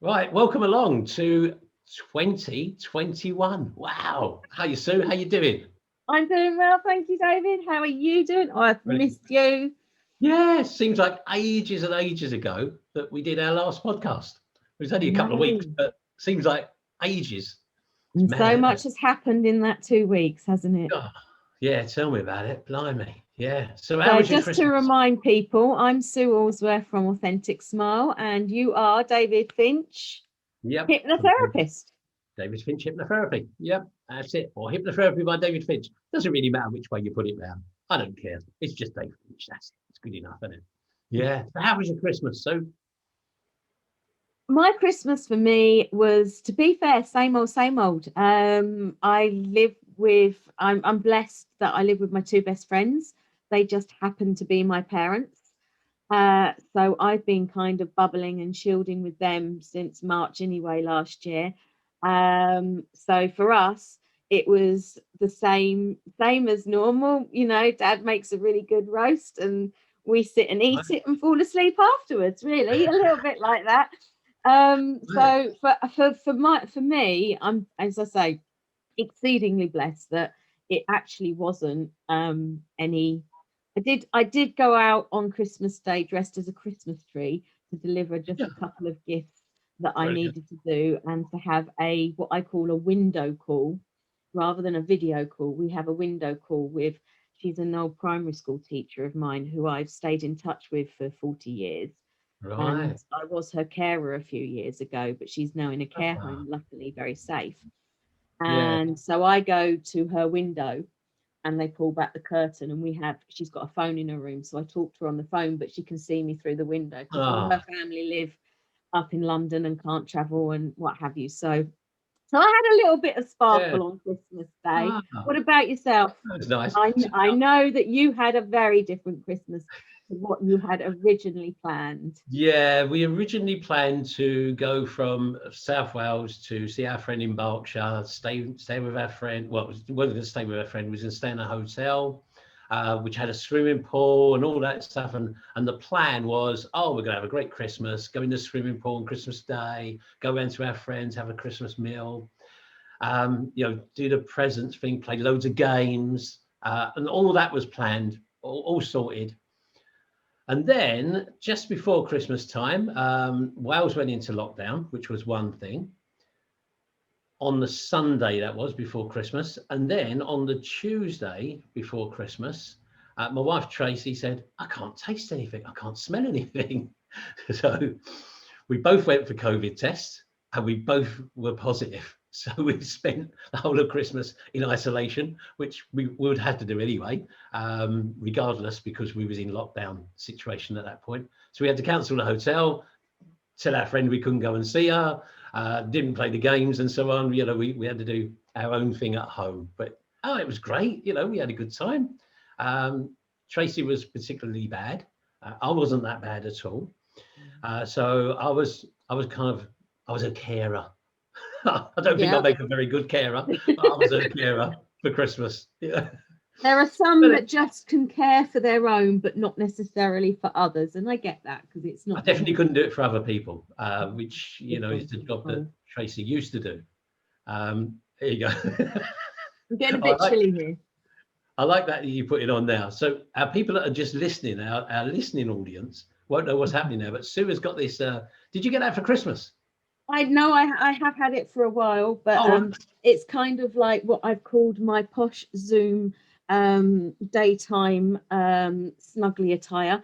Right, welcome along to 2021. Wow. How you, Sue? How you doing? I'm doing well, thank you, David. How are you doing? Oh, I've Brilliant. missed you. Yeah, seems like ages and ages ago that we did our last podcast. It was only a couple of weeks, No. but seems like ages. It's And so mad, isn't much it? has happened in that 2 weeks, hasn't it? Oh, yeah, tell me about it. Blimey. Yeah. So how So, was your just to Christmas? remind people, I'm Sue Allsworth from Authentic Smile, and you are David Finch, Yep. From hypnotherapist. David Finch Hypnotherapy. Yep, that's it. Or Hypnotherapy by David Finch. Doesn't really matter which way you put it round. I don't care. It's just David Finch. That's it. It's good enough, isn't it? Yeah. So how was your Christmas? So My Christmas for me was, to be fair, same old, same old. I'm blessed that I live with my two best friends. They just happen to be my parents. So I've been kind of bubbling and shielding with them since March anyway, last year. So for us, it was the same as normal. Dad makes a really good roast and we sit and eat it and fall asleep afterwards, really, a little bit like that. right. So for me, I'm, as I say, exceedingly blessed that it actually wasn't any. I did go out on Christmas Day dressed as a Christmas tree to deliver just Yeah, a couple of gifts that I very good. needed to do, and to have a what I call a window call rather than a video call. We have a window call with, she's an old primary school teacher of mine who I've stayed in touch with for 40 years. And Right. I was her carer a few years ago, but she's now in a care Ah, home, luckily very safe. yeah. And so I go to her window and they pull back the curtain, and she's got a phone in her room, so I talk to her on the phone, but she can see me through the window because all her Ah, family live up in London and can't travel and what have you. So I had a little bit of yeah. sparkle on Christmas Day. Ah, What about yourself? that was nice. I, So, I know that you had a very different Christmas to what you had originally planned. yeah, we originally planned to go from South Wales to see our friend in Berkshire, stay with our friend. Well, we wasn't going to stay with our friend. We was going to stay in a hotel, which had a swimming pool and all that stuff. And the plan was, oh, we're going to have a great Christmas, go in the swimming pool on Christmas Day, go round to our friends, have a Christmas meal, do the presents thing, play loads of games, and all that was planned, all sorted. And then just before Christmas time, Wales went into lockdown, which was one thing. On the Sunday, that was before Christmas. And then on the Tuesday before Christmas, my wife Tracy said, I can't taste anything. I can't smell anything. So we both went for COVID tests and we both were positive. So we spent the whole of Christmas in isolation, which we would have to do anyway, regardless, because we was in lockdown situation at that point. So we had to cancel the hotel, tell our friend we couldn't go and see her, didn't play the games and so on. We had to do our own thing at home. But it was great. We had a good time. Tracy was particularly bad. I wasn't that bad at all. So I was a carer. I don't think I Yeah. make a very good carer, but I was a carer for Christmas. Yeah. There are But some that just can care for their own, but not necessarily for others. And I get that because it's I not definitely every couldn't do it for other people, which is different the job that people. Tracy used to do. There you go. I'm getting a I bit like chilly here. I like that you put it on now. So our people that are just listening, our listening audience won't know what's happening there. But Sue has got this. Did you get that for Christmas? I know I have had it for a while, but Oh, right. it's kind of like what I've called my posh Zoom daytime snuggly attire.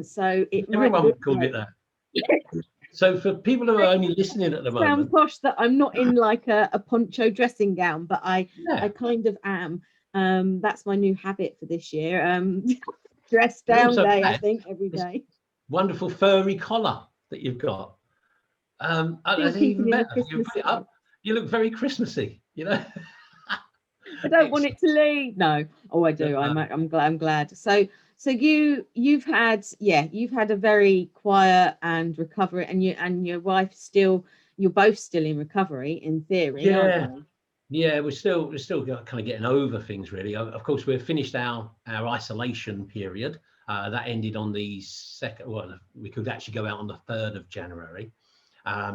So it might Everyone look called it like that. So for people who are only listening at the sound moment, posh that I'm not in like a poncho dressing gown, but I yeah, kind of am. That's my new habit for this year. Dress and down also day, I had think, every this day. wonderful furry collar that you've got. Still That's keeping even in the better. You Christmas put it spirit. up. You look very Christmassy. I don't want Excellent. it to leave. No. Oh, I do. I'm glad. So you've had a very quiet and recovery, and your wife still, you're both still in recovery in theory, aren't Yeah, you? yeah. We're still kind of getting over things really. Of course, we've finished our isolation period. That ended on the second. Well, we could actually go out on the 3rd of January.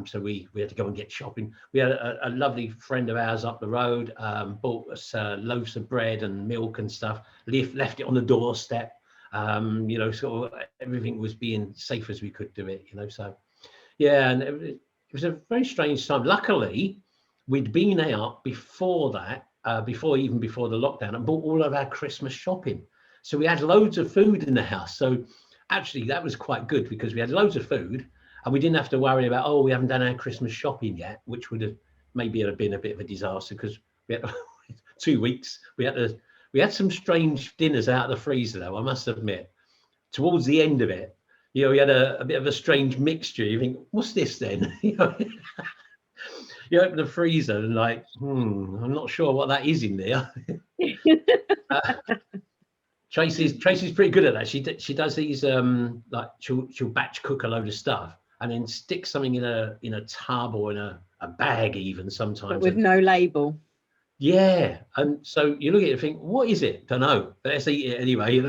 So we had to go and get shopping. We had a lovely friend of ours up the road, bought us loaves of bread and milk and stuff, left it on the doorstep. Sort of everything was being safe as we could do it, so yeah. And it was a very strange time. Luckily, we'd been out before that, before the lockdown, and bought all of our Christmas shopping. So we had loads of food in the house. So actually that was quite good, because we had loads of food and we didn't have to worry about, we haven't done our Christmas shopping yet, which would have been a bit of a disaster, because we had 2 weeks. We had some strange dinners out of the freezer, though, I must admit. Towards the end of it, we had a bit of a strange mixture. You think, what's this then? You open the freezer and like, I'm not sure what that is in there. Tracy's pretty good at that. She does these like she'll batch cook a load of stuff and then stick something in a tub or in a bag even sometimes. But with no label. Yeah, and so you look at it and think, what is it? Don't know. But let's eat it anyway.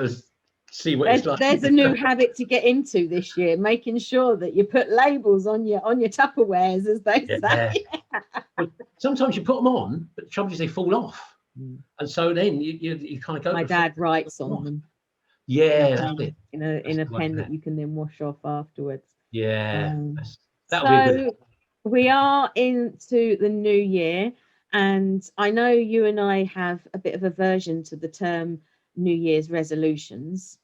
See what it's like. There's a new habit to get into this year, making sure that you put labels on your Tupperwares, as they say. Well, sometimes you put them on, but the trouble is they fall off. And so then you kind of go. My dad writes on them. Yeah, that's it. In a pen that you can then wash off afterwards. Yeah. So we are into the new year, and I know you and I have a bit of aversion to the term New Year's resolutions.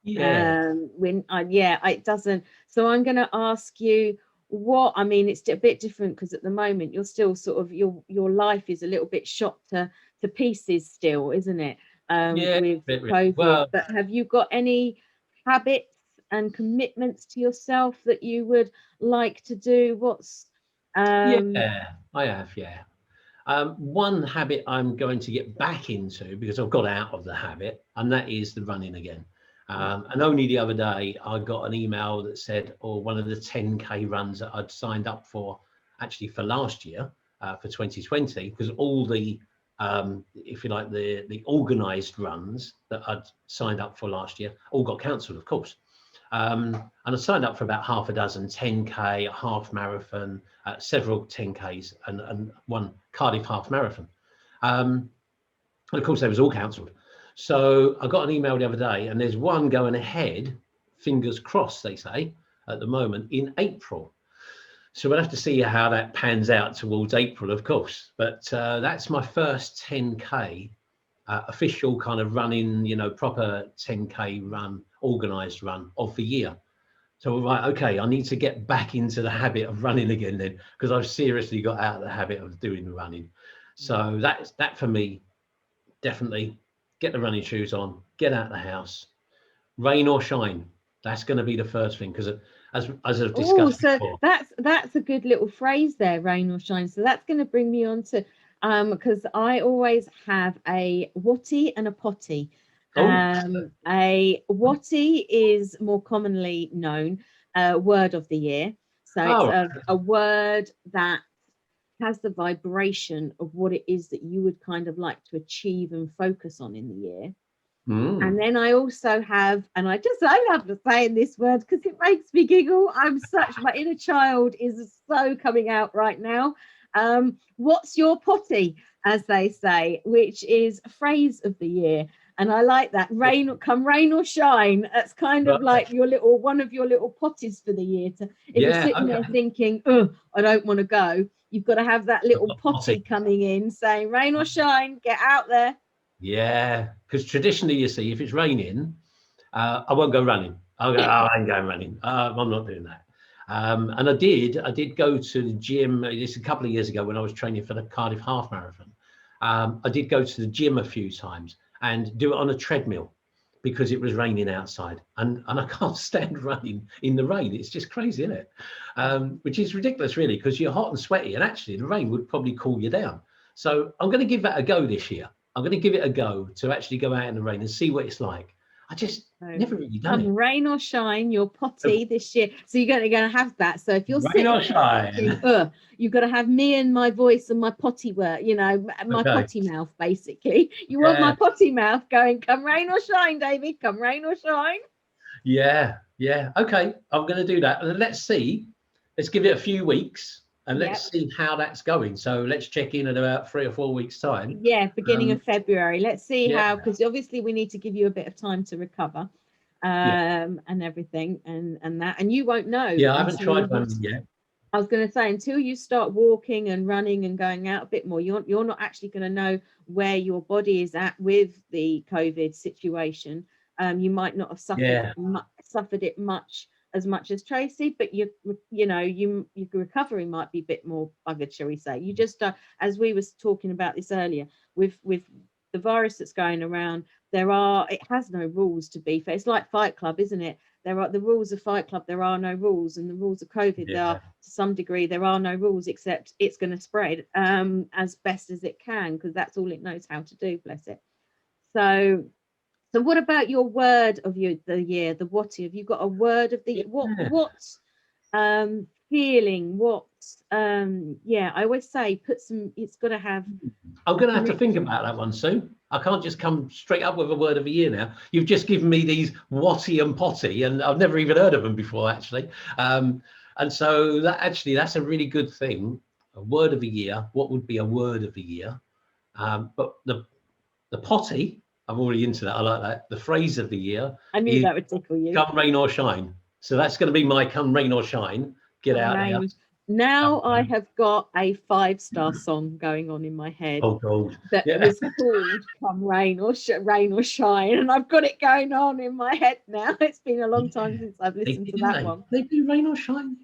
Yeah. It doesn't. So I'm going to ask you it's a bit different, because at the moment you're still sort of your life is a little bit shot to pieces still, isn't it? With COVID. Well, but have you got any habits and commitments to yourself that you would like to do? Yeah, I have. Yeah. One habit I'm going to get back into, because I've got out of the habit, and that is the running again. And only the other day I got an email that said, one of the 10K runs that I'd signed up for, actually for last year, for 2020, because all the, if you like, the organised runs that I'd signed up for last year all got cancelled, of course. And I signed up for about half a dozen 10K, a half marathon, several 10Ks, and one Cardiff half marathon. And of course, they was all cancelled. So I got an email the other day, and there's one going ahead, fingers crossed, they say, at the moment, in April. So we'll have to see how that pans out towards April, of course. But that's my first 10K official kind of running, proper 10K run, organised run of the year. So right, okay, I need to get back into the habit of running again then, because I've seriously got out of the habit of doing the running. So that for me, definitely get the running shoes on, get out of the house, rain or shine. That's going to be the first thing, because as I've discussed before. That's a good little phrase there, rain or shine. So that's going to bring me on to because I always have a WOTY and a potty. A WOTY is more commonly known word of the year. So it's a word that has the vibration of what it is that you would kind of like to achieve and focus on in the year. And then I also have, and I love saying this word because it makes me giggle. My inner child is so coming out right now. What's your potty, as they say, which is a phrase of the year. And I like that. Rain or shine. That's kind of like one of your little potties for the year. If you're sitting there thinking, I don't want to go, you've got to have that little potty coming in saying, rain or shine, get out there. Yeah, because traditionally, you see, if it's raining, I won't go running. I'll go, I ain't going running. I'm not doing that. And I did go to the gym. This a couple of years ago when I was training for the Cardiff half marathon. I did go to the gym a few times and do it on a treadmill because it was raining outside. And I can't stand running in the rain. It's just crazy, isn't it? Which is ridiculous, really, because you're hot and sweaty. And actually, the rain would probably cool you down. So I'm going to give that a go this year. I'm going to give it a go to actually go out in the rain and see what it's like. I just never really done it. Rain or shine, your potty this year. So you're going to have that. So if you're rain or shine, you've got to have me and my voice and my potty work, my potty mouth, basically. You want my potty mouth going, come rain or shine, David, come rain or shine. Yeah. Okay, I'm going to do that. Let's see let's give it a few weeks and Yep. let's see how that's going. So let's check in at about 3 or 4 weeks time. Yeah, beginning of February. Let's see Yeah. how, because obviously we need to give you a bit of time to recover, and everything, and that, and you won't know. Yeah, I haven't until tried running yet. I was going to say, until you start walking and running and going out a bit more, you're not actually going to know where your body is at with the COVID situation. You might not have suffered it as much as Tracy, but your recovery might be a bit more buggered, shall we say? You just, as we was talking about this earlier, with the virus that's going around, it has no rules, to be fair. It's like Fight Club, isn't it? There are the rules of Fight Club, there are no rules, and the rules of COVID, there are, to some degree, there are no rules, except it's going to spread as best as it can, because that's all it knows how to do, bless it. So what about your word of the year, the WOTY? Have you got a word of the what feeling? What I always say it's got to have. I'm going to have to think about that one soon. I can't just come straight up with a word of the year now. You've just given me these WOTY and potty, and I've never even heard of them before, actually. And so that's a really good thing. A word of the year. What would be a word of the year? But the potty, I'm already into that. I like that. The phrase of the year. I knew that would tickle you. Come rain or shine. So that's going to be my come rain or shine. Get out there. Now I have got a 5-star song going on in my head. Oh God! That was called "Come Rain or Shine," and I've got it going on in my head now. It's been a long time since I've listened to that one. They do rain or shine.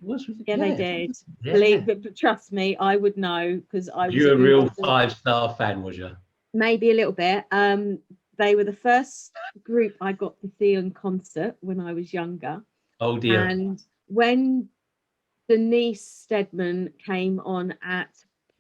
They did. Believe, but trust me, I would know, because I was. You're a real 5-star fan, was you? Maybe a little bit. They were the first group I got to see in concert when I was younger. Oh dear! And when Denise Stedman came on at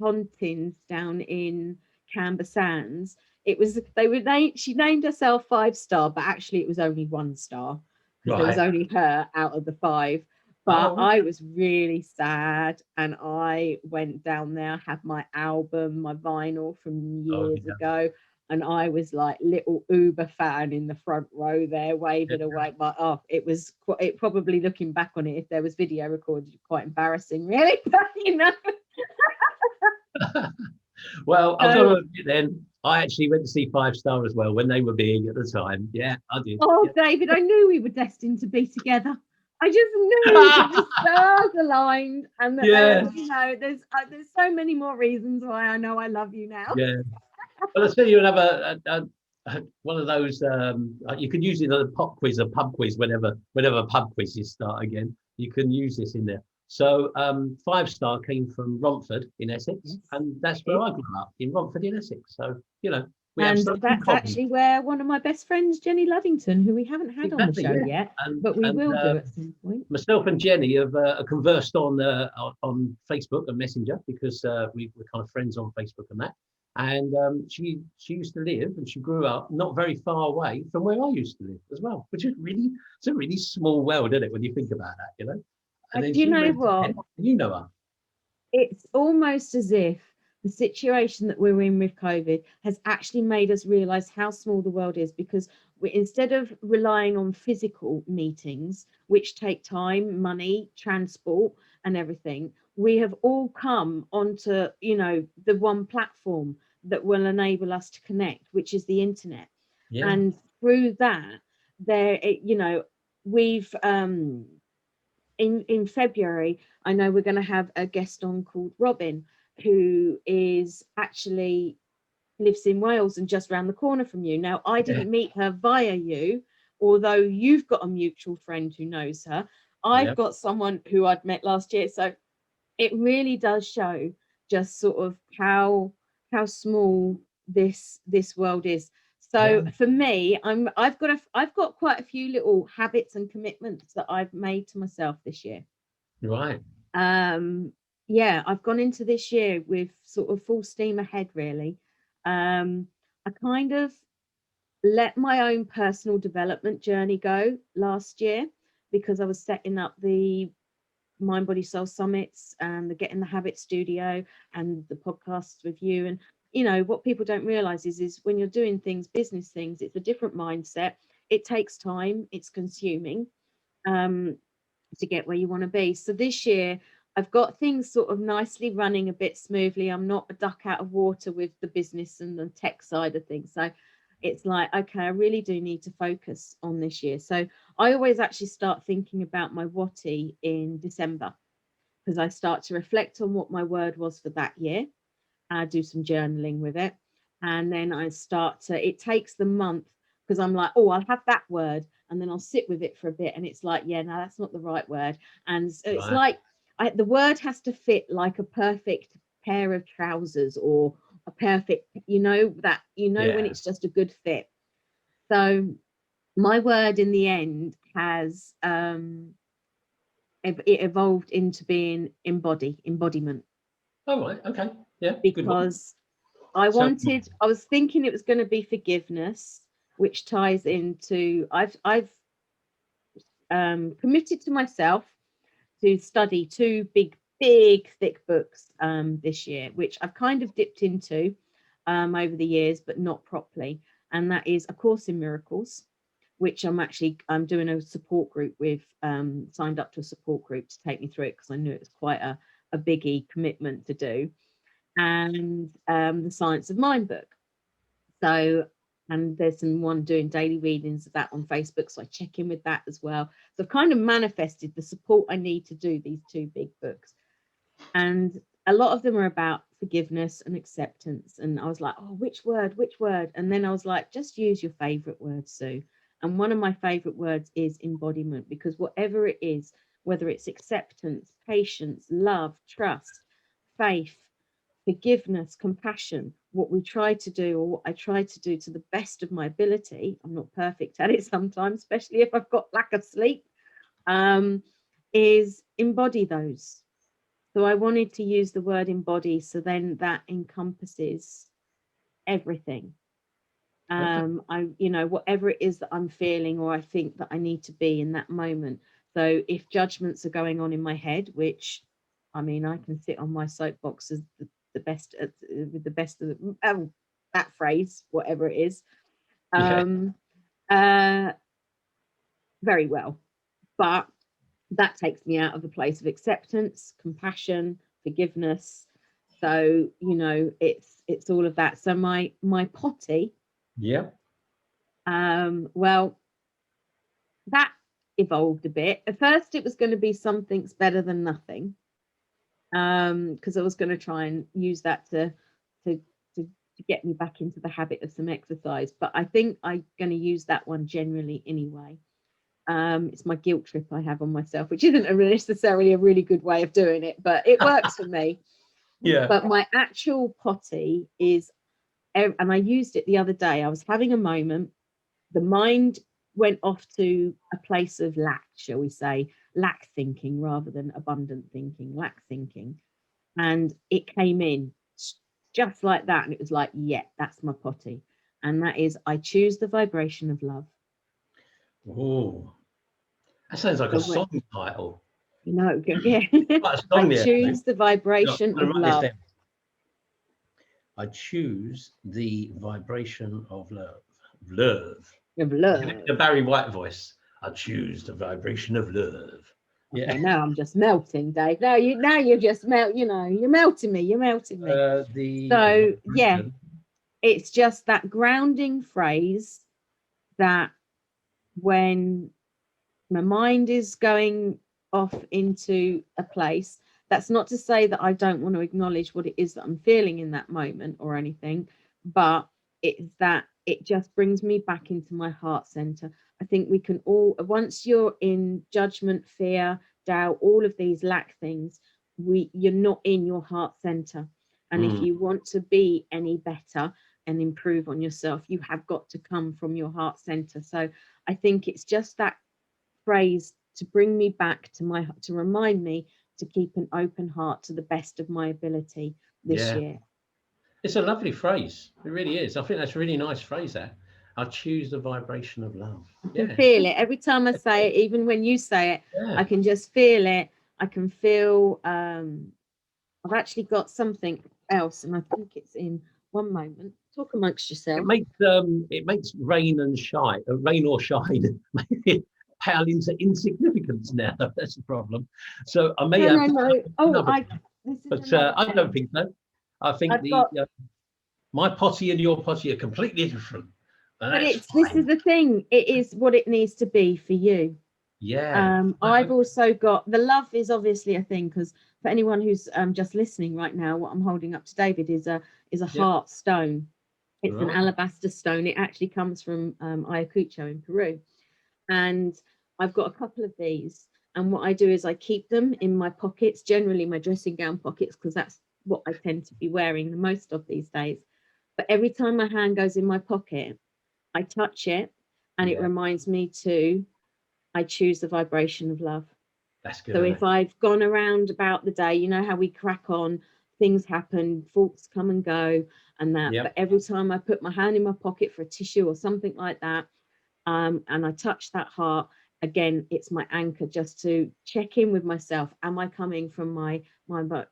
Pontins down in Canberra Sands, she named herself 5-star, but actually it was only 1-star, because there was only her out of the 5. But I was really sad, and I went down there, had my album, my vinyl from years ago, and I was like little Uber fan in the front row there, waving away. But it probably, looking back on it, if there was video recorded, quite embarrassing, really. But Well, I've got to admit then, I actually went to see 5-star as well when they were big at the time. Yeah, I did. Oh, yeah. David, I knew we were destined to be together. I just knew that the stars aligned, and that there's so many more reasons why I know I love you now. Yeah. Well, I'll tell you another one of those. You can use it as a pub quiz whenever pub quizzes start again. You can use this in there. So 5-star came from Romford in Essex, and that's where I grew up, in Romford in Essex. So that's actually where one of my best friends, Jenny Luddington, who we haven't had on the show yet, but we will do at some point. Myself and Jenny have conversed on Facebook and Messenger, because we're kind of friends on Facebook and that. And she used to live, and she grew up not very far away from where I used to live as well, which is it's a really small world, isn't it, when you think about that, And do you know what? You know her. It's almost as if the situation that we're in with COVID has actually made us realise how small the world is, because instead of relying on physical meetings, which take time, money, transport and everything, we have all come onto, the one platform that will enable us to connect, which is the internet. Yeah. And through that, we've in February, I know we're going to have a guest on called Robin, who is actually lives in Wales and just around the corner from you. Now, I didn't meet her via you, although you've got a mutual friend who knows her. I've got someone who I'd met last year. So it really does show just sort of how small this world is. So for me, I've got quite a few little habits and commitments that I've made to myself this year. Right. I've gone into this year with sort of full steam ahead, really. I kind of let my own personal development journey go last year, because I was setting up the Mind, Body, Soul Summits and the Get in the Habit Studio and the podcasts with you. And what people don't realize is when you're doing business things, it's a different mindset. It takes time, it's consuming to get where you want to be. So this year I've got things sort of nicely running a bit smoothly. I'm not a duck out of water with the business and the tech side of things. So it's like, okay, I really do need to focus on this year. So I always actually start thinking about my WOTY in December, because I start to reflect on what my word was for that year. I do some journaling with it. And then I start to, it takes the month, because I'm like, oh, I'll have that word. And then I'll sit with it for a bit. And it's like, yeah, no, that's not the right word. And so it's Right. like, the word has to fit like a perfect pair of trousers, or a perfect, that, when Yeah. it's just a good fit. So my word in the end has, it evolved into being embodiment. Oh, right. Okay. Yeah. Good one. Because I So, was thinking it was going to be forgiveness, which ties into, I've committed to myself to study two big, thick books this year, which I've kind of dipped into over the years, but not properly. And that is A Course in Miracles, which I'm doing a support group with, signed up to a support group to take me through it, because I knew it was quite a biggie commitment to do. And the Science of Mind book. So, and there's one doing daily readings of that on Facebook, so I check in with that as well. So I've kind of manifested the support I need to do these two big books. And a lot of them are about forgiveness and acceptance. And I was like, oh, which word? And then I was like, just use your favorite word, Sue. And one of my favorite words is embodiment, because whatever it is, whether it's acceptance, patience, love, trust, faith, forgiveness, compassion, what we try to do, or what I try to do to the best of my ability, I'm not perfect at it sometimes, especially if I've got lack of sleep, is embody those. So I wanted to use the word embody, so then that encompasses everything. Whatever it is that I'm feeling, or I think that I need to be in that moment. So if judgments are going on in my head, which, I mean, I can sit on my soapbox as the best with the best of the, that phrase, whatever it is, very well, but that takes me out of a place of acceptance, compassion, forgiveness. So it's all of that. So my potty, yeah. well, that evolved a bit. At first it was going to be something's better than nothing, because I was going to try and use that to get me back into the habit of some exercise, but I think I'm going to use that one generally anyway. It's my guilt trip I have on myself, which isn't necessarily a really good way of doing it, but it works for me. Yeah. But my actual potty is, and I used it the other day, I was having a moment, the mind went off to a place of lack, shall we say, lack thinking rather than abundant thinking, lack thinking. And it came in just like that. And it was like, yeah, that's my potty. And that is, I choose the vibration of love. Oh, that sounds like a song title. Yeah. Quite a song I there. choose the vibration of love. I choose the vibration of love. Love. Of love. The Barry White voice. I choose the vibration of love. Yeah. Okay, now I'm just melting, Dave. Now you're just you're melting me. So yeah, it's just that grounding phrase that when my mind is going off into a place, that's not to say that I don't want to acknowledge what it is that I'm feeling in that moment or anything, but it's that it just brings me back into my heart center. I think we can all, once you're in judgment, fear, doubt, all of these lack things, you're not in your heart center. And if you want to be any better and improve on yourself, you have got to come from your heart center. So I think it's just that phrase to bring me back to remind me to keep an open heart to the best of my ability this year. It's a lovely phrase. It really is. I think that's a really nice phrase there. I choose the vibration of love. I can feel it every time I say it, even when you say it. I can just feel it. I can feel I've actually got something else, and I think it's in one moment. Talk amongst yourself. It makes rain or shine. pale into insignificance now. That's the problem. So I may No, have no, to no. Oh, another, this is but another I don't thing. think so. I think I've got, my potty and your potty are completely different, and but that's this is fine. the thing. It is what it needs to be for you. Yeah. I've also got the love is obviously a thing, because for anyone who's just listening right now, what I'm holding up to David is a Yeah. heart stone. It's an Right. alabaster stone. It actually comes from Ayacucho in Peru, and I've got a couple of these. And what I do is I keep them in my pockets, generally my dressing gown pockets, because that's what I tend to be wearing the most of these days. But every time my hand goes in my pocket, I touch it, and it Yeah. reminds me I choose the vibration of love. That's good. So Isn't if it? I've gone around about the day, you know how we crack on, things happen, thoughts come and go, and that. Yeah. But every time I put my hand in my pocket for a tissue or something like that, and I touch that heart, again, it's my anchor just to check in with myself. Am I coming from my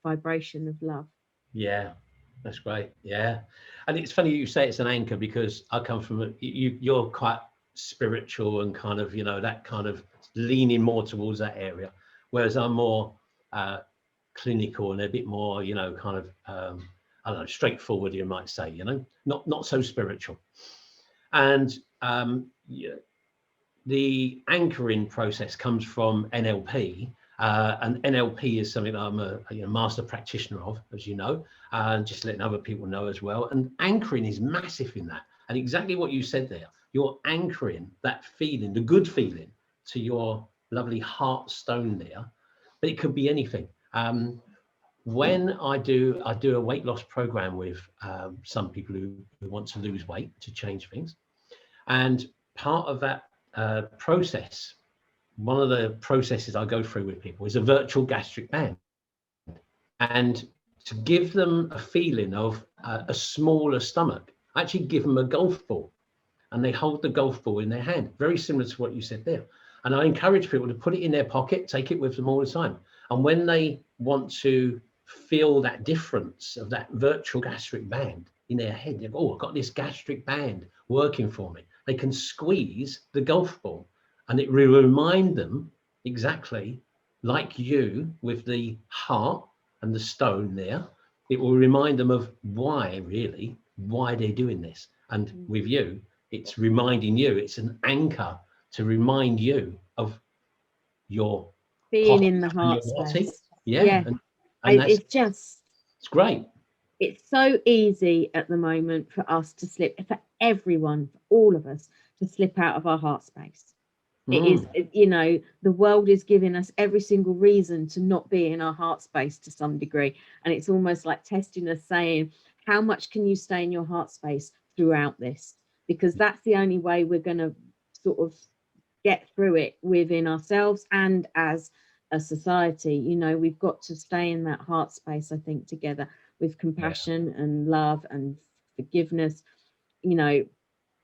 vibration of love? Yeah. That's great. Yeah. And it's funny you say it's an anchor, because I come from you're quite spiritual and kind of, that kind of leaning more towards that area, whereas I'm more clinical and a bit more, kind of I don't know, straightforward, you might say, not so spiritual. And yeah, the anchoring process comes from NLP, and NLP is something that I'm a master practitioner of, as you know, and just letting other people know as well. And anchoring is massive in that. And exactly what you said there, you're anchoring that feeling, the good feeling, to your lovely heart stone there. But it could be anything. When I do a weight loss program with some people who want to lose weight, to change things, and part of that process, one of the processes I go through with people is a virtual gastric band, and to give them a feeling of a smaller stomach, I actually give them a golf ball, and they hold the golf ball in their hand, very similar to what you said there. And I encourage people to put it in their pocket, take it with them all the time. And when they want to feel that difference of that virtual gastric band in their head, they go, oh, I've got this gastric band working for me. They can squeeze the golf ball, and it will remind them exactly like you with the heart and the stone there. It will remind them of why they're doing this. And with you, it's reminding you, it's an anchor to remind you of your Being potty in the and your heart watty. space. Yeah. Yeah, And that's, it's just, it's great. it's so easy at the moment for us to slip, for everyone, for all of us, to slip out of our heart space. It is, the world is giving us every single reason to not be in our heart space to some degree. And it's almost like testing us, saying, how much can you stay in your heart space throughout this? Because that's the only way we're going to sort of get through it within ourselves and as a society. We've got to stay in that heart space, I think, together with Yeah. compassion and love and forgiveness.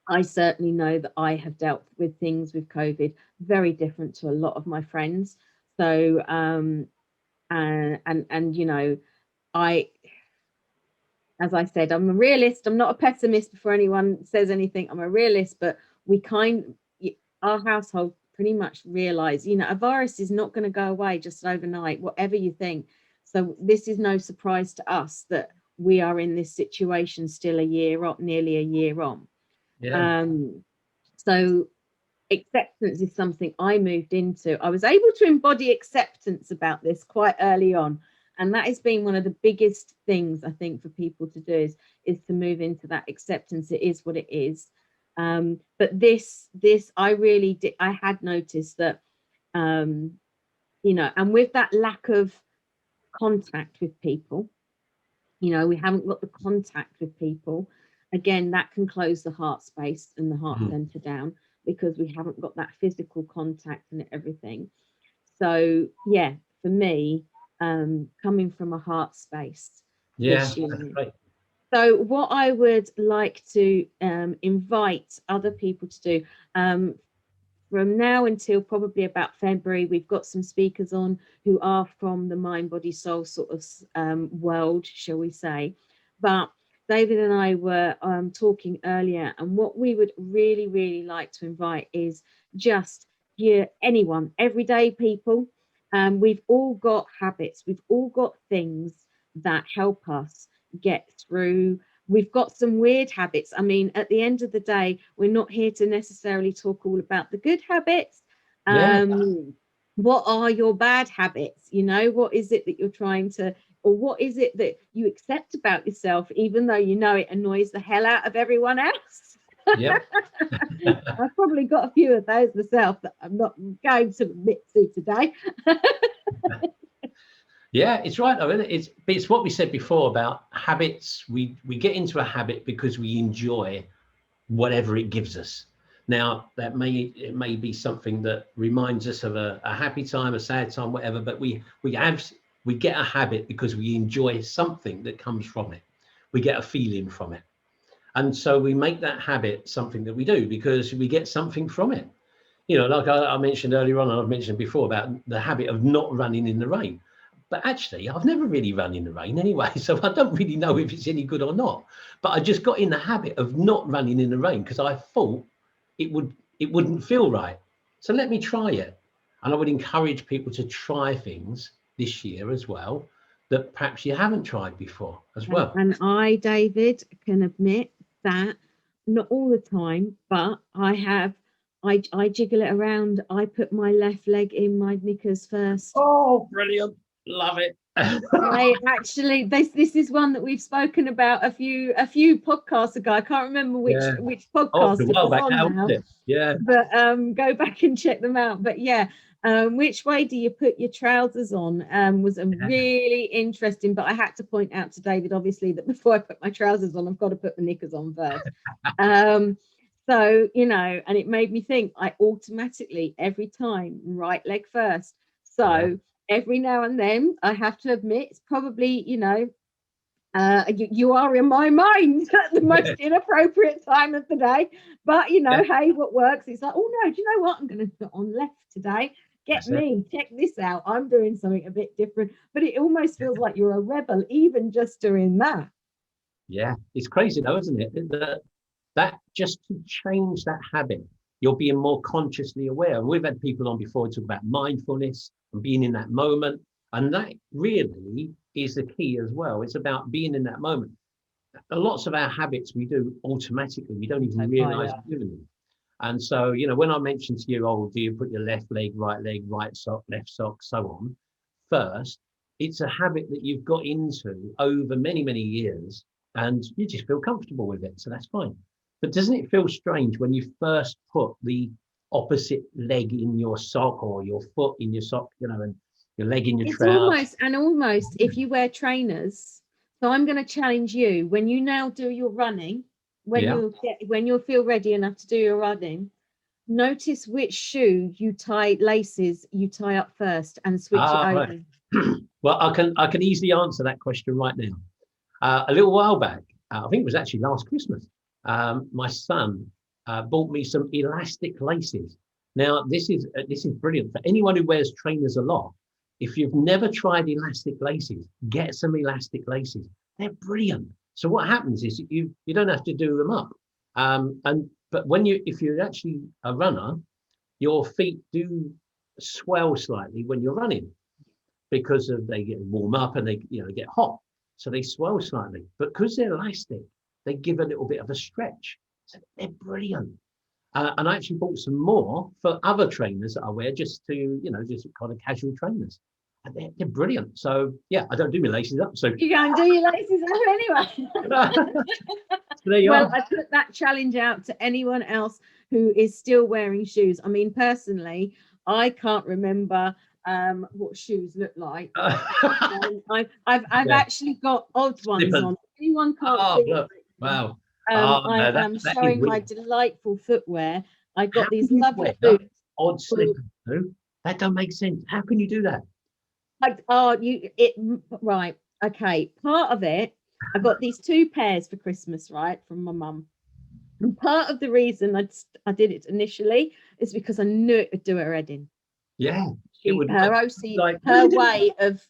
I certainly know that I have dealt with things with COVID very different to a lot of my friends. So, I, as I said, I'm a realist. I'm not a pessimist before anyone says anything. I'm a realist, but our household pretty much realize, a virus is not going to go away just overnight, whatever you think. So this is no surprise to us that we are in this situation still nearly a year on. Yeah. So acceptance is something I moved into. I was able to embody acceptance about this quite early on. And that has been one of the biggest things, I think, for people to do is to move into that acceptance. It is what it is. But this I really did. I had noticed that, and with that lack of contact with people, we haven't got the contact with people. Again, that can close the heart space and the heart center down, because we haven't got that physical contact and everything. So yeah, for me, coming from a heart space this year. Right. So what I would like to invite other people to do, from now until probably about February, we've got some speakers on who are from the mind, body, soul sort of world, shall we say. But David and I were talking earlier, and what we would really, really like to invite is just anyone, everyday people. We've all got habits. We've all got things that help us get through. We've got some weird habits. I mean, at the end of the day, we're not here to necessarily talk all about the good habits. Yeah. What are your bad habits? You know, what is it that you're trying to, or what is it that you accept about yourself, even though you know it annoys the hell out of everyone else? Yeah. I've probably got a few of those myself that I'm not going to admit to today. Yeah, it's right though, isn't it? It's what we said before about habits. We get into a habit because we enjoy whatever it gives us. Now it may be something that reminds us of a happy time, a sad time, whatever, but we get a habit because we enjoy something that comes from it. We get a feeling from it. And so we make that habit something that we do because we get something from it. You know, like I mentioned earlier on, and I've mentioned before about the habit of not running in the rain. But actually, I've never really run in the rain anyway, so I don't really know if it's any good or not. But I just got in the habit of not running in the rain because I thought it wouldn't feel right. So let me try it. And I would encourage people to try things this year as well that perhaps you haven't tried before as well. And I, David, can admit that not all the time, but I jiggle it around. I put my left leg in my knickers first. Oh, brilliant. Love it. I actually, this is one that we've spoken about a few podcasts ago. I can't remember which podcast it was on now. Yeah. But go back and check them out. But yeah, which way do you put your trousers on was a really interesting. But I had to point out to David, obviously, that before I put my trousers on, I've got to put the knickers on first. So, you know, and it made me think, I automatically every time right leg first. So every now and then, I have to admit, it's probably, you know, you are in my mind at the most inappropriate time of the day. But, you know, hey, what works? It's like, oh, no, do you know what? I'm going to put on left today. Check this out. I'm doing something a bit different. But it almost feels like you're a rebel, even just doing that. Yeah, it's crazy though, isn't it? That just to change that habit, you're being more consciously aware. And we've had people on before talk about mindfulness and being in that moment. And that really is the key as well. It's about being in that moment. Lots of our habits we do automatically. We don't even realize we're doing them. And so, you know, when I mentioned to you, oh, do you put your left leg, right sock, left sock, so on, first, it's a habit that you've got into over many, many years and you just feel comfortable with it. So that's fine. But doesn't it feel strange when you first put the opposite leg in your sock or your foot in your sock, you know, and your leg in your trousers? Almost if you wear trainers. So I'm going to challenge you, when you now do your running, when you'll feel ready enough to do your running, notice which shoe you tie up first and switch it over. Right. Well, I can easily answer that question right now. A little while back, I think it was actually last Christmas, my son bought me some elastic laces. Now, this is brilliant for anyone who wears trainers a lot. If you've never tried elastic laces, get some elastic laces. They're brilliant. So what happens is you don't have to do them up. But if you're actually a runner, your feet do swell slightly when you're running because they get warm up and they get hot. So they swell slightly. But because they're elastic, they give a little bit of a stretch. So they're brilliant. And I actually bought some more for other trainers that I wear, just kind of casual trainers. And they're brilliant. So yeah, I don't do my laces up. So you go and do your laces up anyway. So there you are. I put that challenge out to anyone else who is still wearing shoes. I mean, personally, I can't remember what shoes look like. I've actually got odd ones on. Anyone can't see. Look. Wow. I am showing my delightful footwear. I got these lovely boots. Odd slippers. That don't make sense. How can you do that? Right. Okay. Part of it, I got these 2 pairs for Christmas, right, from my mum. And part of the reason I did it initially is because I knew it would do her head in. Yeah. Her way of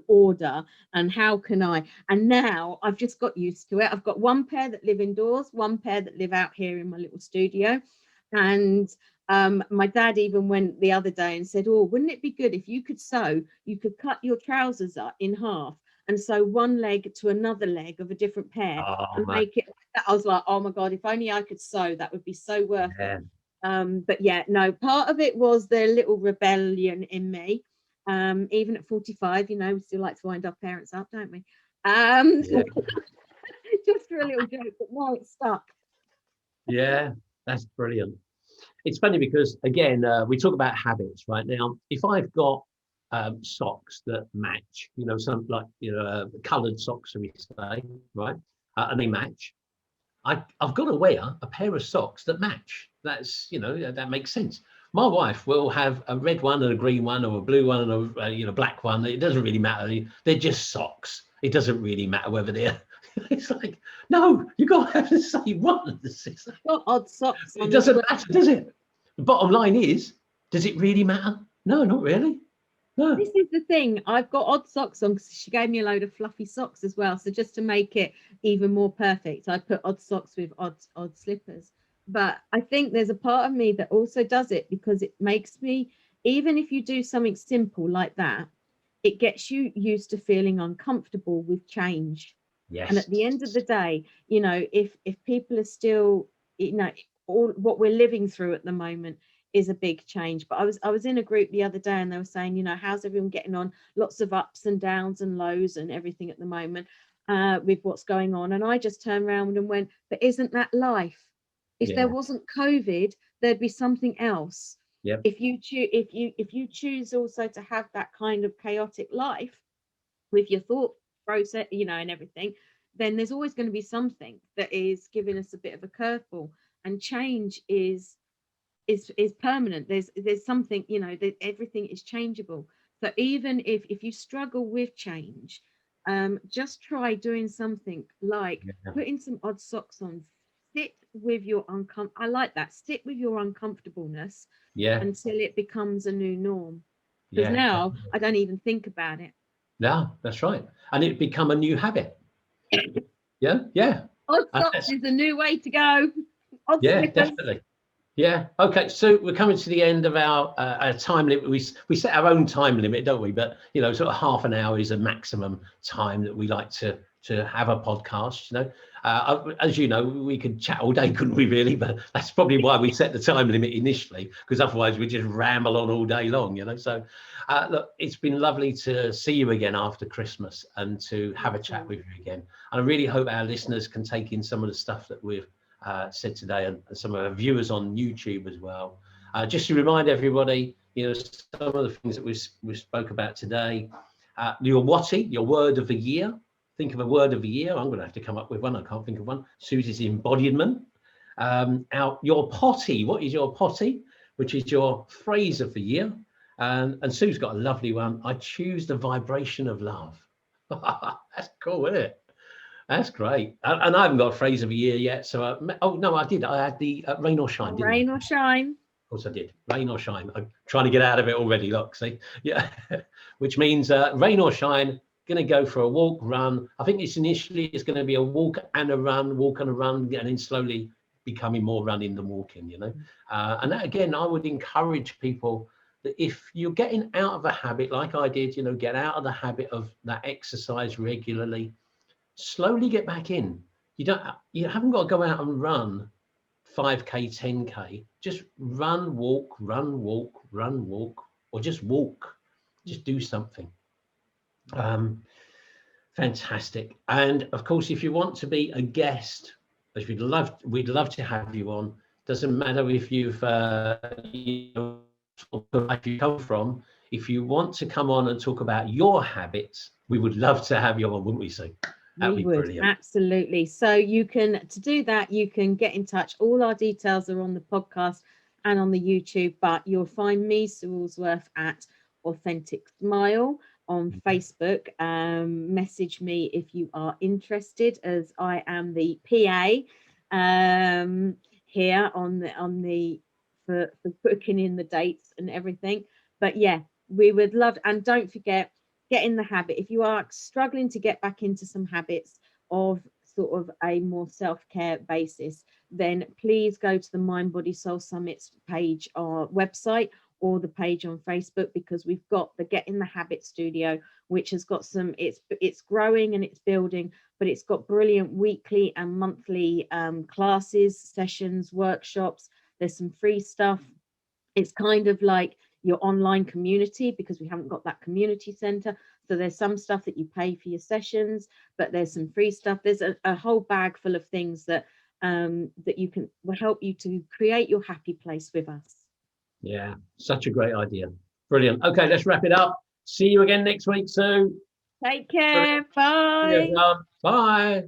order and how can I, and now I've just got used to it. I've got 1 pair that live indoors, 1 pair that live out here in my little studio, and My dad even went the other day and said, oh, wouldn't it be good if you could sew, you could cut your trousers up in half and sew one leg to another leg of a different pair Oh, and mate. make it like that. I was like, oh my God, if only I could sew, that would be so worth Yeah. it. But yeah, no, part of it was the little rebellion in me. Even at 45, you know, we still like to wind our parents up, don't we? Yeah. Just for a little joke, but no, it stuck. Yeah, that's brilliant. It's funny because, again, we talk about habits right now. If I've got socks that match, you know, some like, you know, coloured socks, we say, right, and they match, I've got to wear a pair of socks that match. That's, you know, that makes sense. My wife will have a red one and a green one, or a blue one and a you know, black one. It doesn't really matter. They're just socks. It doesn't really matter whether they're. It's like, no, you got to have the same one. Got odd socks on. It doesn't matter, does it? The bottom line is, does it really matter? No, not really. No. This is the thing. I've got odd socks on because she gave me a load of fluffy socks as well. So just to make it even more perfect, I put odd socks with odd slippers. But I think there's a part of me that also does it because it makes me, even if you do something simple like that, it gets you used to feeling uncomfortable with change. And Yes. at the end of the day, you know, if people are still, you know, all what we're living through at the moment is a big change. But I was in a group the other day and they were saying, you know, how's everyone getting on? Lots of ups and downs and lows and everything at the moment with what's going on. And I just turned around and went, but isn't that life? If there Yeah. wasn't COVID, there'd be something else. Yep. If you choose also to have that kind of chaotic life with your thought process, you know, and everything, then there's always going to be something that is giving us a bit of a curveball. And change is permanent. There's something, you know, that everything is changeable. So even if you struggle with change, just try doing something like Yeah. putting some odd socks on. Sit with your I like that. Sit with your uncomfortableness Yeah. until it becomes a new norm. Because Yeah. now I don't even think about it. No, that's right. And it become a new habit. Yeah. Yeah. Odd And socks is a new way to go. Odd yeah, slippers. definitely. Yeah. Okay. So we're coming to the end of our time limit. We set our own time limit, don't we? But you know, sort of half an hour is a maximum time that we like to have a podcast. You know, as you know, we could chat all day, couldn't we? Really, but that's probably why we set the time limit initially, because otherwise we just ramble on all day long. You know. So look, it's been lovely to see you again after Christmas and to have a chat with you again. And I really hope our listeners can take in some of the stuff that we've said today, and some of our viewers on YouTube as well. Just to remind everybody, you know, some of the things that we spoke about today. Your WOTY, your word of the year. Think of a word of the year. I'm going to have to come up with one. I can't think of one. Susie's embodiment. Your potty. What is your potty? Which is your phrase of the year. And Sue's got a lovely one. I choose the vibration of love. That's cool, isn't it? That's great. And I haven't got a phrase of the year yet. So, oh, no, I did. I had the rain or shine, didn't I? Rain or shine. Of course I did. Rain or shine. I'm trying to get out of it already, look, see? Yeah. Which means rain or shine, going to go for a walk, run. I think it's going to be a walk and a run, and then slowly becoming more running than walking, you know? And that, again, I would encourage people that if you're getting out of a habit, like I did, you know, get out of the habit of that exercise regularly, slowly get back in. You haven't got to go out and run 5k, 10k. Just run, walk, or just walk. Just do something. Fantastic. And of course, if you want to be a guest, which we'd love to have you on. Doesn't matter if you've you know, if you come from. If you want to come on and talk about your habits, we would love to have you on, wouldn't we, Sue? That'd be brilliant. Absolutely. So to do that, you can get in touch. All our details are on the podcast and on the YouTube, but you'll find me, Sue Allsworth, at Authentic Smile on Facebook. Message me if you are interested, as I am the PA here for booking in the dates and everything. But yeah, we would love, and don't forget, get in the habit. If you are struggling to get back into some habits of sort of a more self-care basis, then please go to the Mind Body Soul Summits page or website, or the page on Facebook, because we've got the Get in the Habit studio, which has got some, it's growing and it's building, but it's got brilliant weekly and monthly classes, sessions, workshops. There's some free stuff. It's kind of like your online community, because we haven't got that community center. So there's some stuff that you pay for your sessions, but there's some free stuff. There's a whole bag full of things that that will help you to create your happy place with us. Yeah, such a great idea. Brilliant. Okay, let's wrap it up. See you again next week, Sue. Take care. Brilliant. Bye. See you, everyone. Bye.